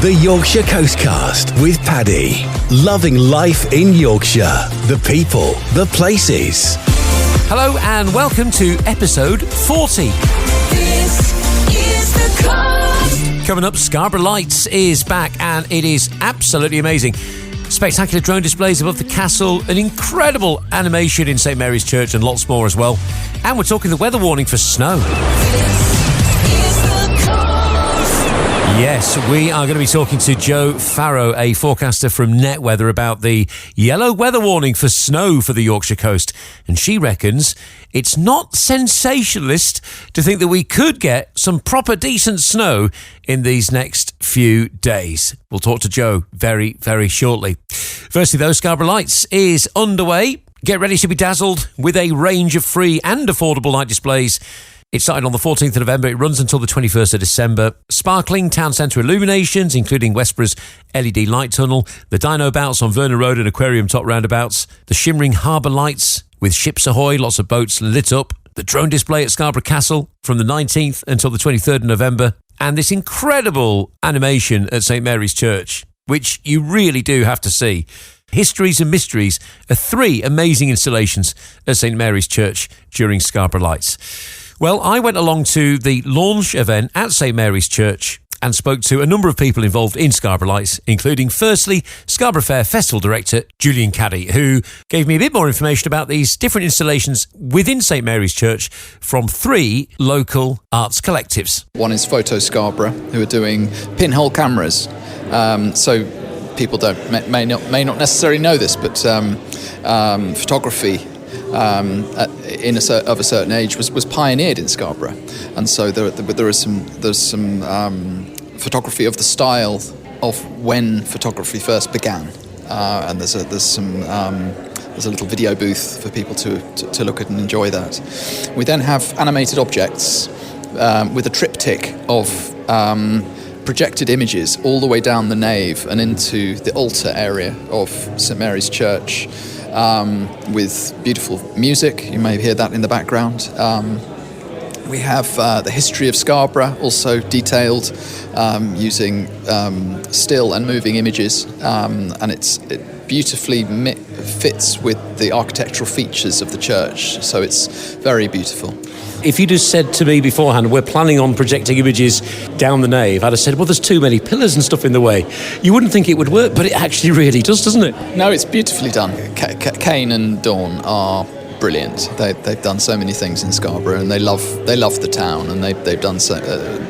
The Yorkshire Coastcast with Paddy. Loving life in Yorkshire. The people, the places. Hello and welcome to episode 40. This is the cast. Coming up, Scarborough Lights is back and it is absolutely amazing. Spectacular drone displays above the castle, an incredible animation in St Mary's Church and lots more as well. And we're talking the weather warning for snow. Yes, we are going to be talking to Joe Farrow, a forecaster from NetWeather, about the yellow weather warning for snow for the Yorkshire coast. And she reckons it's not sensationalist to think that we could get some proper decent snow in these next few days. We'll talk to Joe very, very shortly. Firstly, though, Scarborough Lights is underway. Get ready to be dazzled with a range of free and affordable light displays. It started on the 14th of November. It runs until the 21st of December. Sparkling town centre illuminations, including Westborough's LED light tunnel, the Dino Bouts on Vernon Road and Aquarium Top roundabouts, the shimmering harbour lights with ships ahoy, lots of boats lit up, the drone display at Scarborough Castle from the 19th until the 23rd of November, and this incredible animation at St Mary's Church, which you really do have to see. Histories and Mysteries are three amazing installations at St Mary's Church during Scarborough Lights. Well, I went along to the launch event at St Mary's Church and spoke to a number of people involved in Scarborough Lights, including, firstly, Scarborough Fair Festival Director Julian Caddy, who gave me a bit more information about these different installations within St Mary's Church from three local arts collectives. One is Photo Scarborough, who are doing pinhole cameras. So people may not necessarily know this, but photography of a certain age was pioneered in Scarborough, and so there's some photography of the style of when photography first began, and there's a little video booth for people to look at and enjoy that. We then have animated objects with a triptych of projected images all the way down the nave and into the altar area of St Mary's Church. With beautiful music, you may hear that in the background. We have the history of Scarborough, also detailed using still and moving images, and it beautifully fits with the architectural features of the church, so it's very beautiful. If you'd have said to me beforehand, we're planning on projecting images down the nave, I'd have said, well, there's too many pillars and stuff in the way. You wouldn't think it would work, but it actually really does, doesn't it? No, it's beautifully done. Kane and Dawn are brilliant. They've done so many things in Scarborough, and they love the town, and they've done so.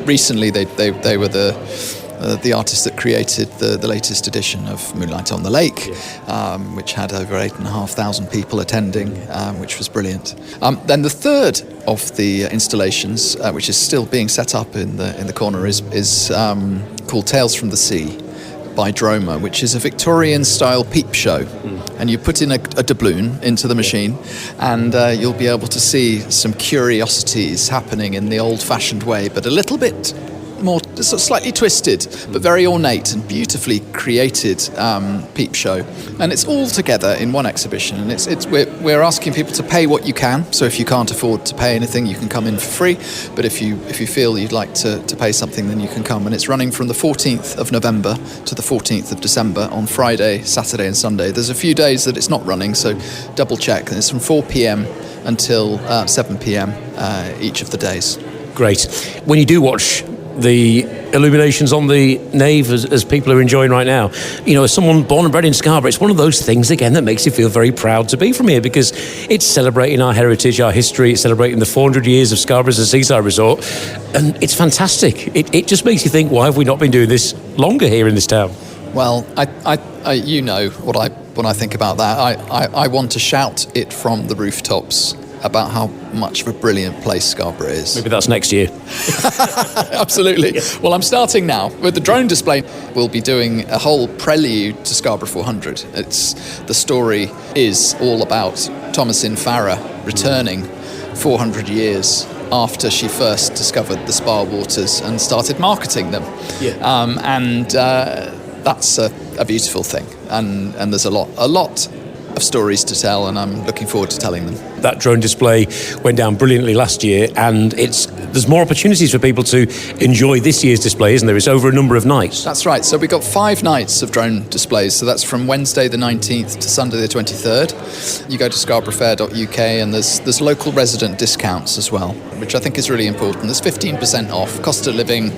Recently, they were the artists that created the latest edition of Moonlight on the Lake, which had over 8,500 people attending, which was brilliant. Then the third of the installations, which is still being set up in the corner, is called Tales from the Sea by Droma, which is a Victorian-style peep show. And you put in a doubloon into the machine, and you'll be able to see some curiosities happening in the old-fashioned way, but a little bit more slightly twisted, but very ornate and beautifully created peep show, and it's all together in one exhibition. And we're asking people to pay what you can. So if you can't afford to pay anything, you can come in for free. But if you feel you'd like to pay something, then you can come. And it's running from the 14th of November to the 14th of December on Friday, Saturday, and Sunday. There's a few days that it's not running, so double check. And it's from 4 p.m. until 7 p.m. Each of the days. Great. When you do watch the illuminations on the nave as people are enjoying right now, you know, as someone born and bred in Scarborough, it's one of those things again that makes you feel very proud to be from here, because it's celebrating our heritage, our history, it's celebrating the 400 years of Scarborough as a seaside resort, and it's fantastic. It just makes you think, why have we not been doing this longer here in this town? Well, I you know when I think about that, I want to shout it from the rooftops about how much of a brilliant place Scarborough is. Maybe that's next year. Absolutely. Yeah. Well, I'm starting now with the drone display. We'll be doing a whole prelude to Scarborough 400. The story is all about Thomasin Farrer returning 400 years after she first discovered the spa waters and started marketing them. Yeah. That's a beautiful thing, and there's a lot of stories to tell, and I'm looking forward to telling them. That drone display went down brilliantly last year, and there's more opportunities for people to enjoy this year's display, isn't there? It's over a number of nights. That's right. So we've got 5 nights of drone displays. So that's from Wednesday the 19th to Sunday the 23rd. You go to scarboroughfair.uk, and there's local resident discounts as well, which I think is really important. There's 15% off, cost of living,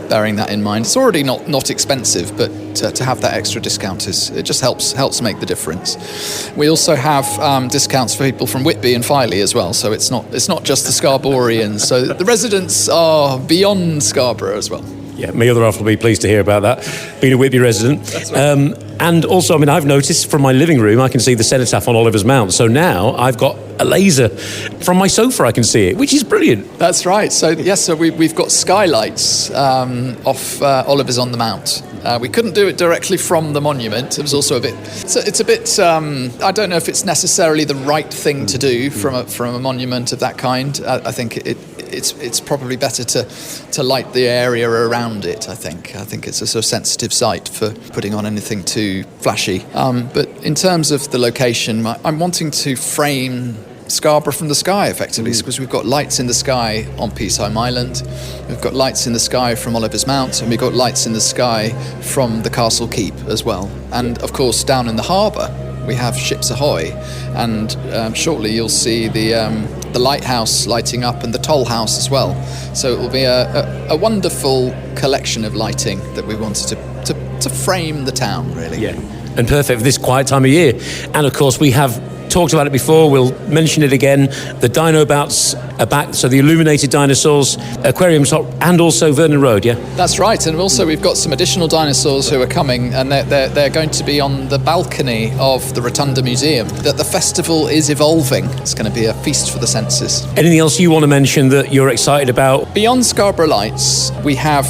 bearing that in mind. It's already not expensive, but to have that extra discount it just helps make the difference. We also have discounts for people from Whitby and Filey as well. So it's not just the Scarboroughians. So the residents are beyond Scarborough as well. Yeah, my other half will be pleased to hear about that, being a Whitby resident. That's right. And also, I've noticed from my living room, I can see the cenotaph on Oliver's Mount. So now I've got a laser from my sofa, I can see it, which is brilliant. That's right. So, yes, we've got skylights off Oliver's on the Mount. We couldn't do it directly from the monument. It was also it's a bit, I don't know if it's necessarily the right thing to do from a monument of that kind. I think it's probably better to light the area around it. I think it's a sort of sensitive site for putting on anything too flashy. But in terms of the location, I'm wanting to frame Scarborough from the sky, effectively, because we've got lights in the sky on Peasholm Island, we've got lights in the sky from Oliver's Mount, and we've got lights in the sky from the Castle Keep as well. And of course, down in the harbour, we have Ships Ahoy, and shortly you'll see the lighthouse lighting up and the toll house as well. So it will be a wonderful collection of lighting that we wanted to frame the town, really. Yeah, and perfect for this quiet time of year. And of course, we have talked about it before, we'll mention it again. The dino bouts are back, so the illuminated dinosaurs, aquarium top, and also Vernon Road, yeah? That's right, and also we've got some additional dinosaurs who are coming, and they're going to be on the balcony of the Rotunda Museum. The festival is evolving. It's going to be a feast for the senses. Anything else you want to mention that you're excited about? Beyond Scarborough Lights, we have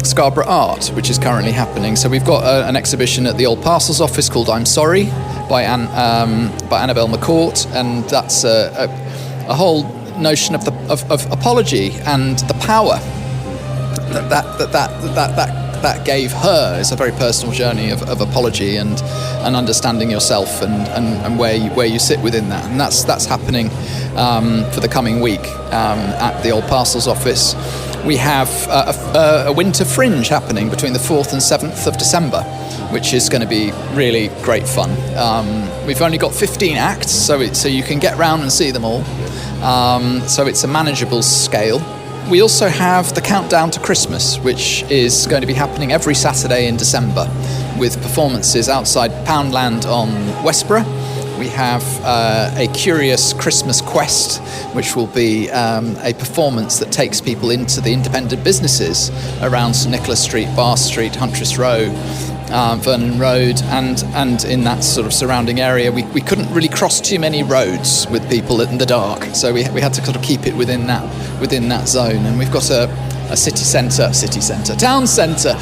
Scarborough Art, which is currently happening. So we've got an exhibition at the Old Parcels Office called I'm Sorry, by Annabelle McCourt, and that's a whole notion of apology and the power that gave her. It's a very personal journey of apology and understanding yourself and where you sit within that, and that's happening for the coming week at the Old Parcels Office. We have a winter fringe happening between the 4th and 7th of December, which is going to be really great fun. We've only got 15 acts, so you can get round and see them all. So it's a manageable scale. We also have the Countdown to Christmas, which is going to be happening every Saturday in December, with performances outside Poundland on Westborough. We have a curious Christmas quest, which will be a performance that takes people into the independent businesses around St Nicholas Street, Bar Street, Huntress Row, Vernon Road, and in that sort of surrounding area. We couldn't really cross too many roads with people in the dark, so we had to sort of keep it within that zone. And we've got a town centre.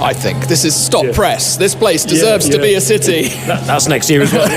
I think this is stop press. This place deserves to be a city. That's next year as well.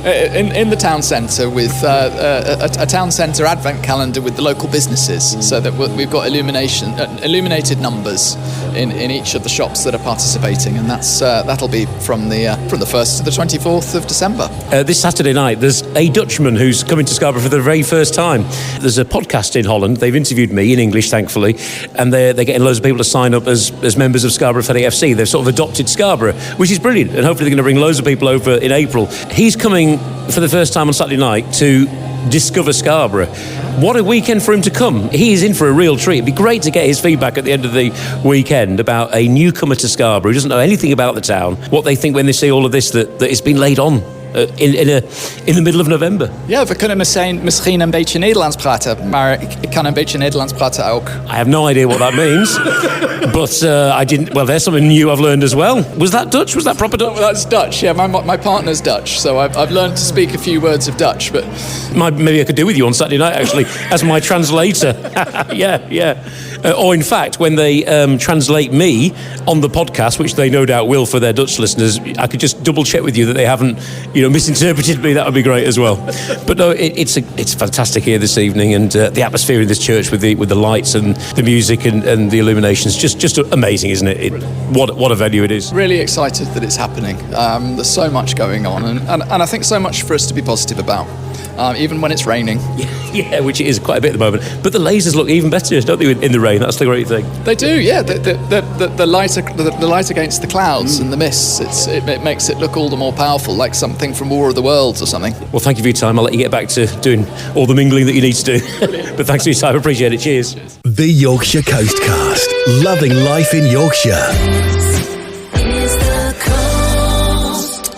in the town centre with a town centre advent calendar with the local businesses, so that we've got illuminated numbers in each of the shops that are participating, and that'll be from the 1st to the 24th of December. This Saturday night, there's a Dutchman who's coming to Scarborough for the very first time. There's a podcast in Holland. They've interviewed me in English, thankfully, and they're getting loads of people to sign up as members of Scarborough Ferry FC. They've sort of adopted Scarborough, which is brilliant, and hopefully they're going to bring loads of people over in April. He's coming for the first time on Saturday night to discover Scarborough. What a weekend for him to come. He is in for a real treat. It'd be great to get his feedback at the end of the weekend about a newcomer to Scarborough who doesn't know anything about the town, what they think when they see all of this that it's been laid on in the middle of November. Ja, we kunnen misschien een beetje Nederlands praten, maar ik kan een beetje Nederlands praten ook. I have no idea what that means, but I didn't. Well, there's something new I've learned as well. Was that Dutch? Was that proper Dutch? Well, that's Dutch. Yeah, my partner's Dutch, so I've learned to speak a few words of Dutch. But maybe I could do with you on Saturday night actually as my translator. Yeah. Or in fact, when they translate me on the podcast, which they no doubt will for their Dutch listeners, I could just double check with you that they haven't misinterpreted me, that would be great as well. But no, it's fantastic here this evening, and the atmosphere in this church with the lights and the music and the illuminations, just amazing, isn't it? What a venue it is. Really excited that it's happening. There's so much going on, and I think so much for us to be positive about. Even when it's raining. Yeah, which it is quite a bit at the moment. But the lasers look even better, don't they, in the rain? That's the great thing. They do, yeah. The light against the clouds and the mists, it makes it look all the more powerful, like something from War of the Worlds or something. Well, thank you for your time. I'll let you get back to doing all the mingling that you need to do. But thanks for your time. I appreciate it. Cheers. The Yorkshire Coastcast. Loving life in Yorkshire.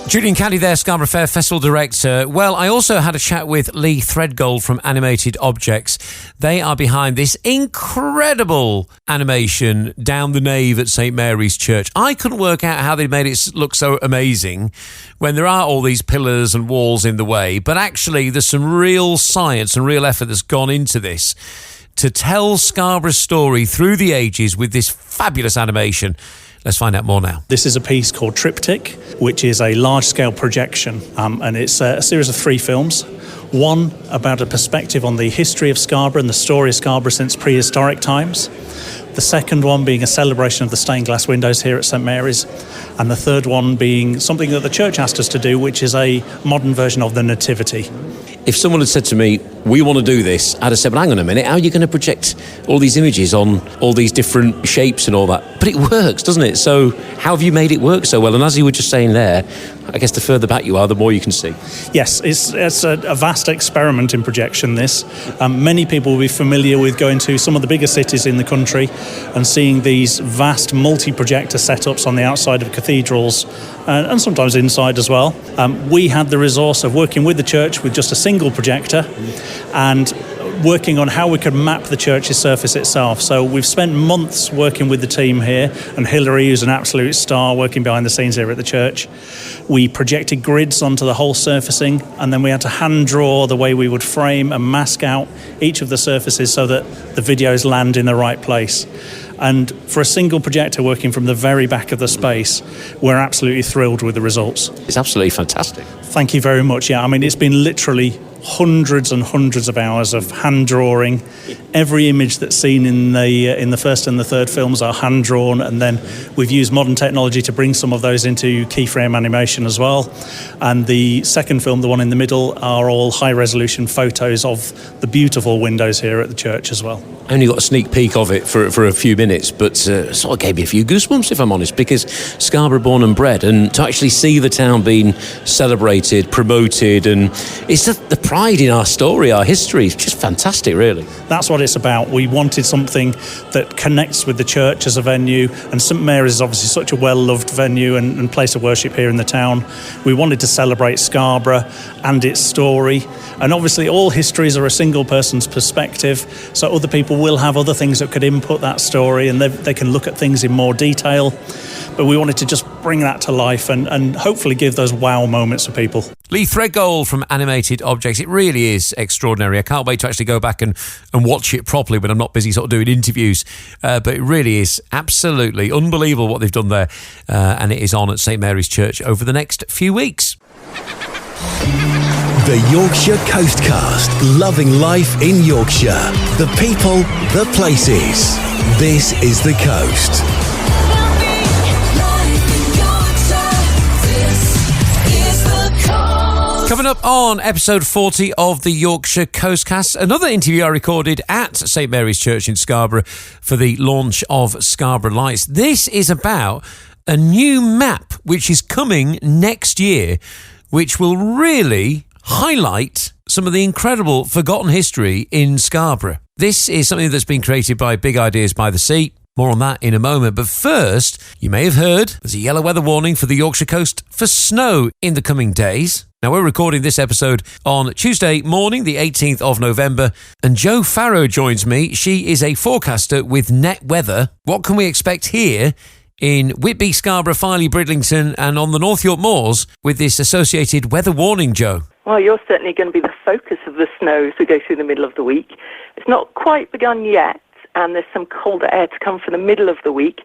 Julian Caddy there, Scarborough Fair Festival Director. Well, I also had a chat with Lee Threadgold from Animated Objects. They are behind this incredible animation down the nave at St Mary's Church. I couldn't work out how they made it look so amazing when there are all these pillars and walls in the way, but actually there's some real science and real effort that's gone into this to tell Scarborough's story through the ages with this fabulous animation. Let's find out more now. This is a piece called Triptych, which is a large-scale projection, and it's a series of 3 films. One about a perspective on the history of Scarborough and the story of Scarborough since prehistoric times. The second one being a celebration of the stained glass windows here at St Mary's. And the third one being something that the church asked us to do, which is a modern version of the Nativity. If someone had said to me, we want to do this, I'd have said, but hang on a minute, how are you going to project all these images on all these different shapes and all that? But it works, doesn't it? So how have you made it work so well? And as you were just saying there, I guess the further back you are, the more you can see. Yes, it's a vast experiment in projection, this. Many people will be familiar with going to some of the bigger cities in the country and seeing these vast multi-projector setups on the outside of cathedrals and sometimes inside as well. We had the resource of working with the church with just a single projector and working on how we could map the church's surface itself. So we've spent months working with the team here, and Hilary, who's an absolute star, working behind the scenes here at the church. We projected grids onto the whole surfacing, and then we had to hand draw the way we would frame and mask out each of the surfaces so that the videos land in the right place. And for a single projector working from the very back of the space, we're absolutely thrilled with the results. It's absolutely fantastic. Thank you very much. Yeah, I mean, it's been literally hundreds and hundreds of hours of hand drawing. Every image that's seen in the first and the third films are hand drawn, and then we've used modern technology to bring some of those into keyframe animation as well. And the second film, the one in the middle, are all high resolution photos of the beautiful windows here at the church as well. I only got a sneak peek of it for a few minutes, but sort of gave me a few goosebumps, if I'm honest, because Scarborough born and bred, and to actually see the town being celebrated, promoted, and it's the pride in our story, our history. It's just fantastic, really. That's what it's about. We wanted something that connects with the church as a venue, and St Mary's is obviously such a well-loved venue and place of worship here in the town. We wanted to celebrate Scarborough and its story, and obviously all histories are a single person's perspective, so other people will have other things that could input that story, and they can look at things in more detail. But we wanted to just bring that to life and hopefully give those wow moments for people. Lee Threadgold from Animated Objects. It really is extraordinary. I can't wait to actually go back and watch it properly when I'm not busy sort of doing interviews. But it really is absolutely unbelievable what they've done there. And it is on at St Mary's Church over the next few weeks. The Yorkshire Coastcast. Loving life in Yorkshire. The people, the places. This is the coast. Coming up on episode 40 of the Yorkshire Coastcast, another interview I recorded at St Mary's Church in Scarborough for the launch of Scarborough Lights. This is about a new map which is coming next year, which will really highlight some of the incredible forgotten history in Scarborough. This is something that's been created by Big Ideas by the Sea. More on that in a moment. But first, you may have heard there's a yellow weather warning for the Yorkshire coast for snow in the coming days. Now, we're recording this episode on Tuesday morning, the 18th of November, and Jo Farrow joins me. She is a forecaster with NetWeather. What can we expect here in Whitby, Scarborough, Filey, Bridlington, and on the North York Moors with this associated weather warning, Jo? Well, you're certainly going to be the focus of the snow as we go through the middle of the week. It's not quite begun yet, and there's some colder air to come for the middle of the week.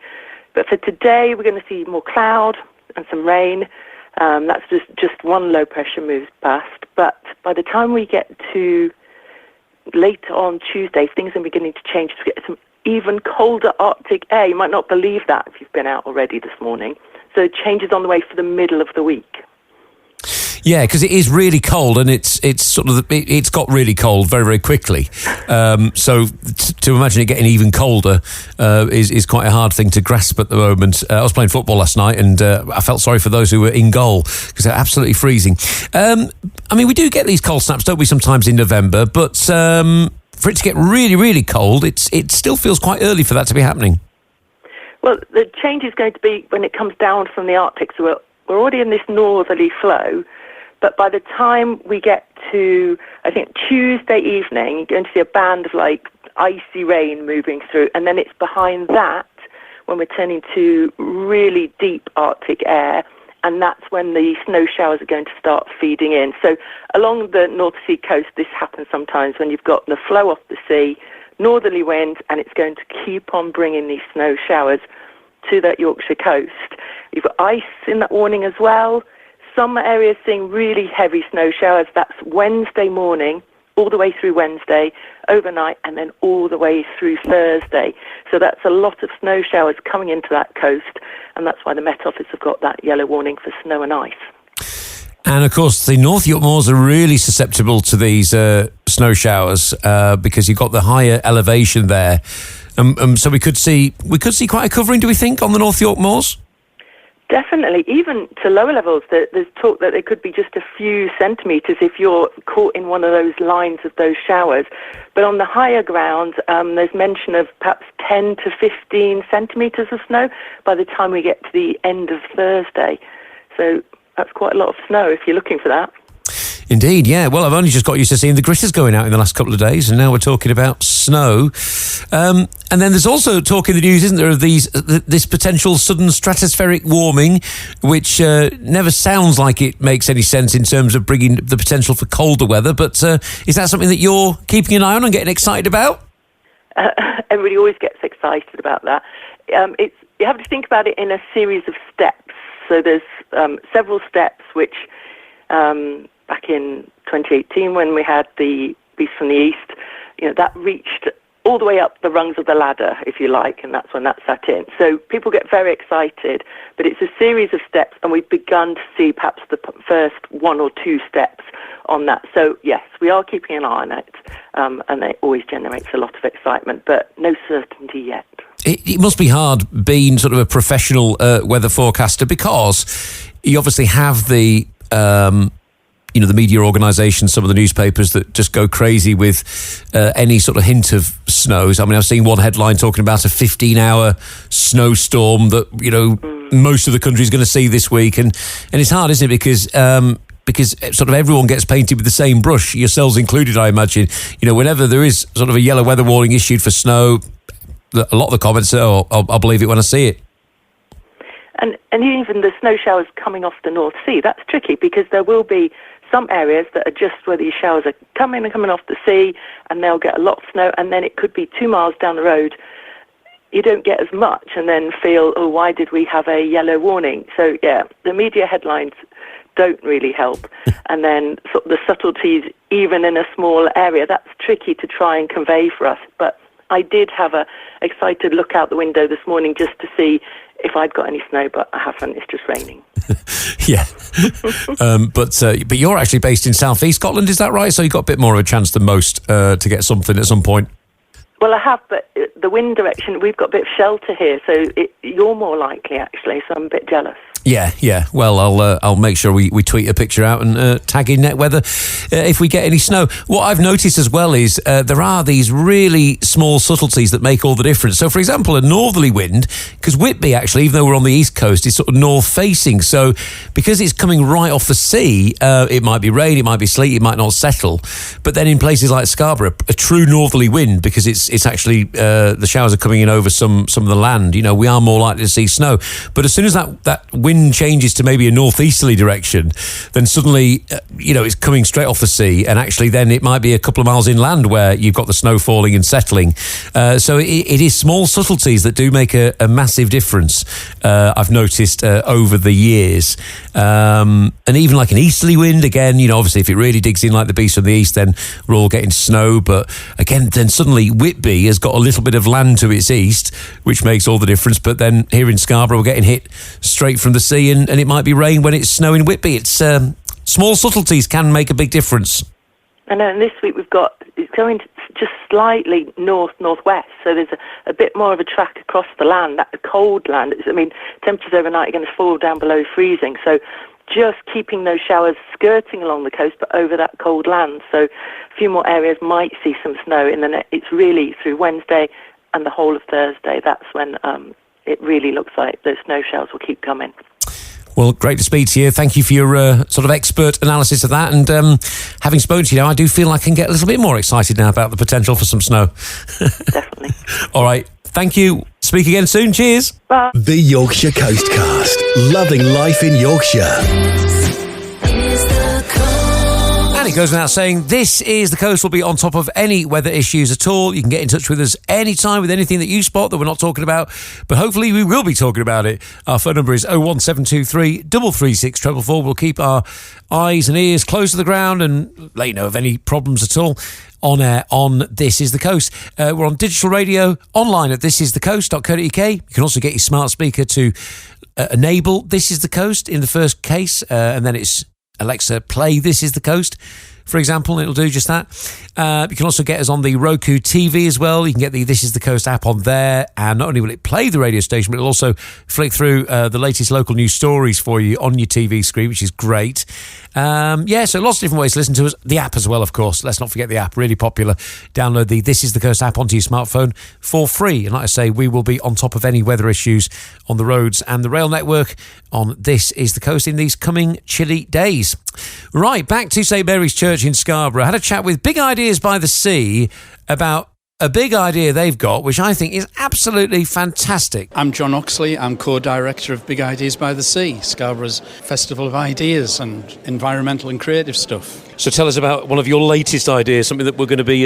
But for today, we're going to see more cloud and some rain. That's just one low pressure moves past. But by the time we get to later on Tuesday, things are beginning to change. We get some even colder Arctic air. You might not believe that if you've been out already this morning. So changes on the way for the middle of the week. Yeah, because it is really cold, and it's got really cold very, very quickly. So to imagine it getting even colder is quite a hard thing to grasp at the moment. I was playing football last night, and I felt sorry for those who were in goal because they're absolutely freezing. I mean, we do get these cold snaps, don't we, sometimes in November, but for it to get really, really cold, it still feels quite early for that to be happening. Well, the change is going to be when it comes down from the Arctic. So we're already in this northerly flow. But by the time we get to, I think, Tuesday evening, you're going to see a band of like icy rain moving through. And then it's behind that when we're turning to really deep Arctic air. And that's when the snow showers are going to start feeding in. So along the North Sea coast, this happens sometimes when you've got the flow off the sea, northerly wind, and it's going to keep on bringing these snow showers to that Yorkshire coast. You've got ice in that warning as well. Some areas seeing really heavy snow showers. That's Wednesday morning, all the way through Wednesday, overnight, and then all the way through Thursday. So that's a lot of snow showers coming into that coast, and that's why the Met Office have got that yellow warning for snow and ice. And, of course, the North York Moors are really susceptible to these snow showers because you've got the higher elevation there. So we could see quite a covering, do we think, on the North York Moors? Definitely. Even to lower levels, there's talk that there could be just a few centimetres if you're caught in one of those lines of those showers. But on the higher ground, there's mention of perhaps 10 to 15 centimetres of snow by the time we get to the end of Thursday. So that's quite a lot of snow if you're looking for that. Indeed, yeah. Well, I've only just got used to seeing the gritters going out in the last couple of days, and now we're talking about snow. And then there's also talk in the news, isn't there, of this potential sudden stratospheric warming, which never sounds like it makes any sense in terms of bringing the potential for colder weather. But is that something that you're keeping an eye on and getting excited about? Everybody always gets excited about that. You have to think about it in a series of steps. So there's several steps which... back in 2018 when we had the beast from the east, that reached all the way up the rungs of the ladder, if you like, and that's when that sat in. So people get very excited, but it's a series of steps, and we've begun to see perhaps the first one or two steps on that. So yes, we are keeping an eye on it, and it always generates a lot of excitement, but no certainty yet. It must be hard being sort of a professional weather forecaster because you obviously have the the media organisations, some of the newspapers that just go crazy with any sort of hint of snows. I mean, I've seen one headline talking about a 15-hour snowstorm that, most of the country is going to see this week. And it's hard, isn't it? Because sort of everyone gets painted with the same brush, yourselves included, I imagine. Whenever there is sort of a yellow weather warning issued for snow, a lot of the comments say, I'll believe it when I see it. And even the snow showers coming off the North Sea, that's tricky because there will be some areas that are just where these showers are coming off the sea, and they'll get a lot of snow, and then it could be 2 miles down the road. You don't get as much and then feel, why did we have a yellow warning? So, yeah, the media headlines don't really help. And then sort of the subtleties, even in a small area, that's tricky to try and convey for us. But I did have a excited look out the window this morning just to see if I'd got any snow, but I haven't. It's just raining. Yeah. But you're actually based in South East Scotland, is that right? So you've got a bit more of a chance than most to get something at some point. Well, I have, but the wind direction, we've got a bit of shelter here, so you're more likely, actually, so I'm a bit jealous. Yeah. Well, I'll make sure we tweet a picture out and tag in NetWeather if we get any snow. What I've noticed as well is there are these really small subtleties that make all the difference. So, for example, a northerly wind, because Whitby, actually, even though we're on the east coast, is sort of north-facing. So, because it's coming right off the sea, it might be rain, it might be sleet, it might not settle. But then in places like Scarborough, a true northerly wind, because it's actually the showers are coming in over some of the land. We are more likely to see snow. But as soon as that wind wind changes to maybe a northeasterly direction, then suddenly, it's coming straight off the sea, and actually then it might be a couple of miles inland where you've got the snow falling and settling. So it is small subtleties that do make a massive difference, I've noticed over the years. And even like an easterly wind, again, obviously if it really digs in like the beast from the east, then we're all getting snow. But again, then suddenly Whitby has got a little bit of land to its east, which makes all the difference. But then here in Scarborough, we're getting hit straight from the sea, and it might be rain when it's snow in Whitby. It's small subtleties can make a big difference. I know, and this week it's going just slightly northwest, so there's a bit more of a track across the land, that cold land. Temperatures overnight are going to fall down below freezing, so just keeping those showers skirting along the coast, but over that cold land. So a few more areas might see some snow it's really through Wednesday and the whole of Thursday. That's when it really looks like those snow showers will keep coming. Well, great to speak to you. Thank you for your sort of expert analysis of that. And having spoken to you now, I do feel I can get a little bit more excited now about the potential for some snow. Definitely. All right. Thank you. Speak again soon. Cheers. Bye. The Yorkshire Coastcast. Loving life in Yorkshire. And it goes without saying, This Is The Coast will be on top of any weather issues at all. You can get in touch with us anytime with anything that you spot that we're not talking about, but hopefully we will be talking about it. Our phone number is 01723 336 444. We'll keep our eyes and ears close to the ground and let you know of any problems at all. On air on This Is The Coast. We're on digital radio, online at thisisthecoast.co.uk. You can also get your smart speaker to enable This Is The Coast in the first case, and then it's Alexa, play This Is The Coast, for example, and it'll do just that. You can also get us on the Roku TV as well. You can get the This Is The Coast app on there, and not only will it play the radio station, but it'll also flick through the latest local news stories for you on your TV screen, which is great. So lots of different ways to listen to us. The app as well, of course. Let's not forget the app, really popular. Download the This Is The Coast app onto your smartphone for free. And like I say, we will be on top of any weather issues on the roads and the rail network on This Is The Coast in these coming chilly days. Right, back to St Mary's Church in Scarborough. I had a chat with Big Ideas by the Sea about a big idea they've got, which I think is absolutely fantastic. I'm John Oxley. I'm co-director of Big Ideas by the Sea, Scarborough's festival of ideas and environmental and creative stuff. So tell us about one of your latest ideas, something that we're going to be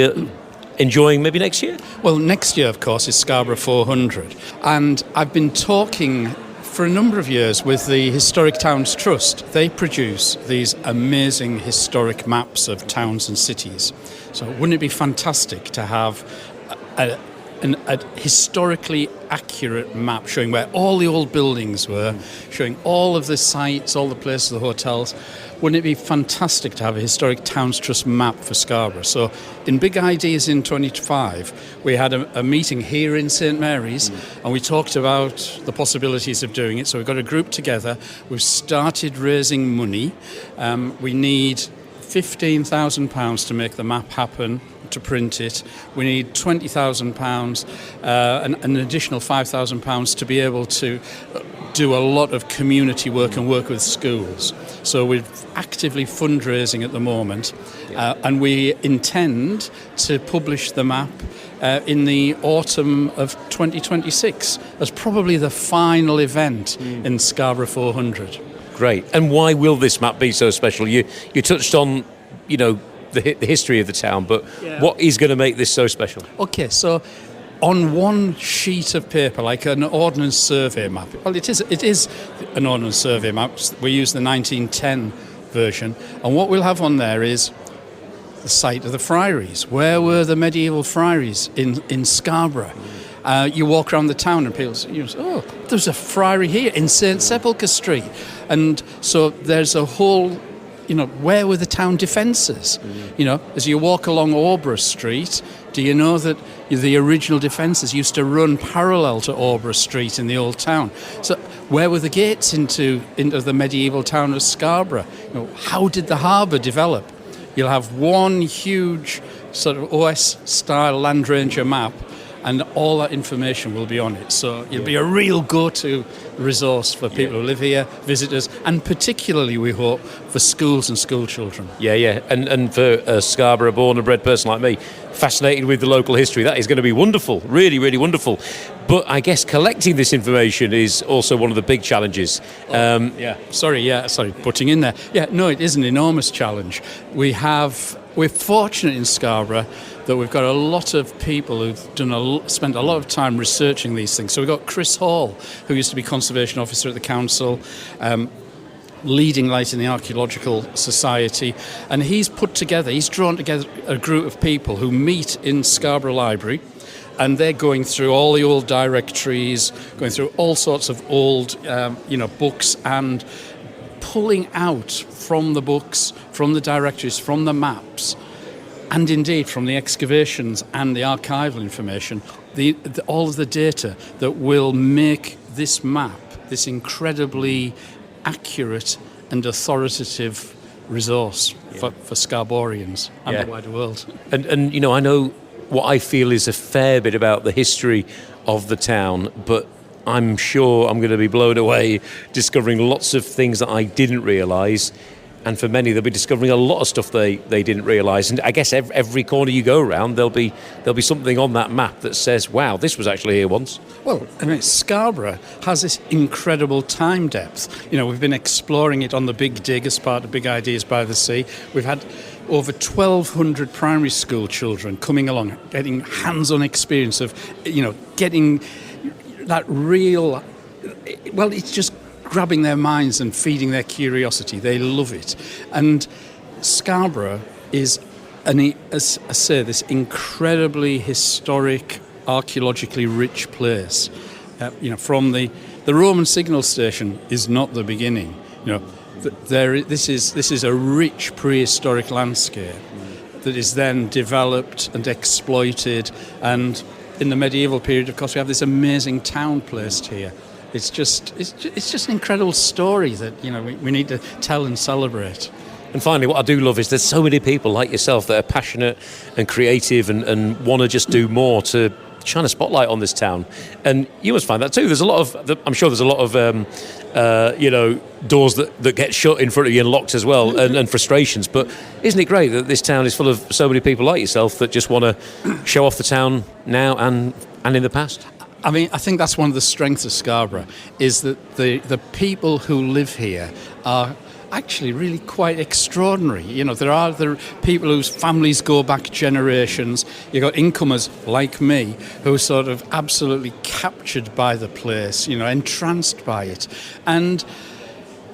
enjoying maybe next year? Well, next year, of course, is Scarborough 400. And I've been talking for a number of years with the Historic Towns Trust. They produce these amazing historic maps of towns and cities. So wouldn't it be fantastic to have a historically accurate map showing where all the old buildings were, showing all of the sites, all the places, the hotels? Wouldn't it be fantastic to have a Historic Towns Trust map for Scarborough? So in Big Ideas in 2025, we had a meeting here in St Mary's, and we talked about the possibilities of doing it. So we've got a group together. We've started raising money. We need £15,000 to make the map happen, to print it. We need £20,000 and an additional £5,000 to be able to do a lot of community work and work with schools. So we're actively fundraising at the moment, and we intend to publish the map in the autumn of 2026 as probably the final event in Scarborough 400. Great. And why will this map be so special? You touched on, the history of the town, but what is going to make this so special? Okay, so on one sheet of paper, like an ordnance survey map, well, it is an ordnance survey map. We use the 1910 version, and what we'll have on there is the site of the friaries. Where were the medieval friaries in Scarborough? You walk around the town and people say, oh, there's a friary here in St Sepulchre Street. And so there's a whole, where were the town defences? As you walk along Aubrey Street, do you know that the original defences used to run parallel to Aubrey Street in the old town? So where were the gates into the medieval town of Scarborough? How did the harbour develop? You'll have one huge sort of OS-style Land Ranger map, and all that information will be on it. So it'll be a real go-to resource for people who live here, visitors, and particularly, we hope, for schools and school children. Yeah. And for a Scarborough born and bred person like me, fascinated with the local history, that is going to be wonderful. Really, really wonderful. But I guess collecting this information is also one of the big challenges. Sorry, putting in there. Yeah, no, it is an enormous challenge. We're fortunate in Scarborough that we've got a lot of people who've spent a lot of time researching these things. So we've got Chris Hall, who used to be Conservation Officer at the Council, leading Light in the Archaeological Society, and he's drawn together a group of people who meet in Scarborough Library, and they're going through all the old directories, going through all sorts of old books, and pulling out from the books, from the directories, from the maps, and indeed from the excavations and the archival information, all of the data that will make this map this incredibly accurate and authoritative resource for Scarboroughians and the wider world. And I know what I feel is a fair bit about the history of the town, but I'm sure I'm going to be blown away discovering lots of things that I didn't realise. And for many, they'll be discovering a lot of stuff they didn't realise. And I guess every corner you go around, there'll be something on that map that says, wow, this was actually here once. Well, I mean, Scarborough has this incredible time depth. We've been exploring it on the Big Dig as part of Big Ideas by the Sea. We've had over 1,200 primary school children coming along, getting hands-on experience of, getting that real... Well, it's just grabbing their minds and feeding their curiosity. They love it. And Scarborough is, as I say, this incredibly historic, archaeologically rich place. From the Roman signal station is not the beginning. This is a rich prehistoric landscape that is then developed and exploited. And in the medieval period, of course, we have this amazing town placed here. It's just an incredible story that we need to tell and celebrate. And finally, what I do love is there's so many people like yourself that are passionate and creative and want to just do more to shine a spotlight on this town. And you must find that too. There's a lot of, I'm sure there's a lot of, doors that get shut in front of you and locked as well, and frustrations. But isn't it great that this town is full of so many people like yourself that just want to show off the town now and in the past? I mean, I think that's one of the strengths of Scarborough, is that the people who live here are actually really quite extraordinary. There are people whose families go back generations. You've got incomers like me who are sort of absolutely captured by the place, entranced by it. And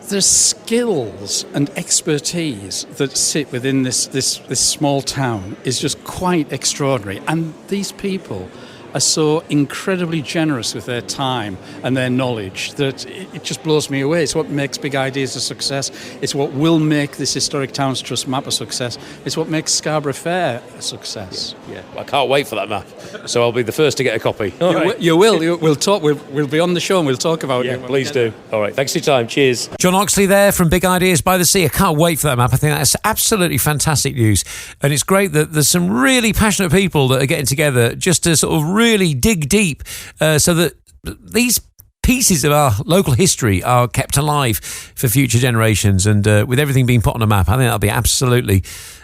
the skills and expertise that sit within this small town is just quite extraordinary. And these people are so incredibly generous with their time and their knowledge that it just blows me away. It's what makes Big Ideas a success. It's what will make this Historic Towns Trust map a success. It's what makes Scarborough Fair a success. Yeah. I can't wait for that map. So I'll be the first to get a copy. You will. We'll talk. We'll be on the show and we'll talk about it. Please do. All right. Thanks for your time. Cheers. John Oxley there from Big Ideas by the Sea. I can't wait for that map. I think that's absolutely fantastic news. And it's great that there's some really passionate people that are getting together just to sort of really dig deep so that these pieces of our local history are kept alive for future generations. And with everything being put on a map, I think that'll be absolutely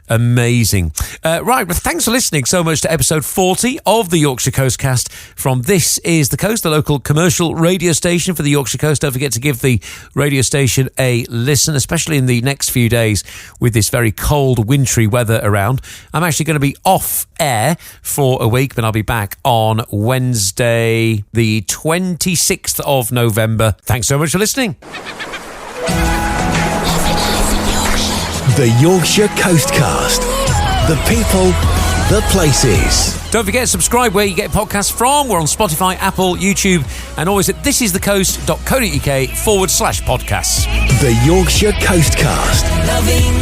amazing. Right, well, thanks for listening so much to episode 40 of the Yorkshire Coastcast from This Is the Coast, the local commercial radio station for the Yorkshire Coast. Don't forget to give the radio station a listen, especially in the next few days with this very cold, wintry weather around. I'm actually going to be off air for a week, but I'll be back on Wednesday, the 26th of November. Thanks so much for listening. The Yorkshire Coastcast. The people, the places. Don't forget to subscribe where you get podcasts from. We're on Spotify, Apple, YouTube, and always at thisisthecoast.co.uk/podcasts. The Yorkshire Coastcast. Loving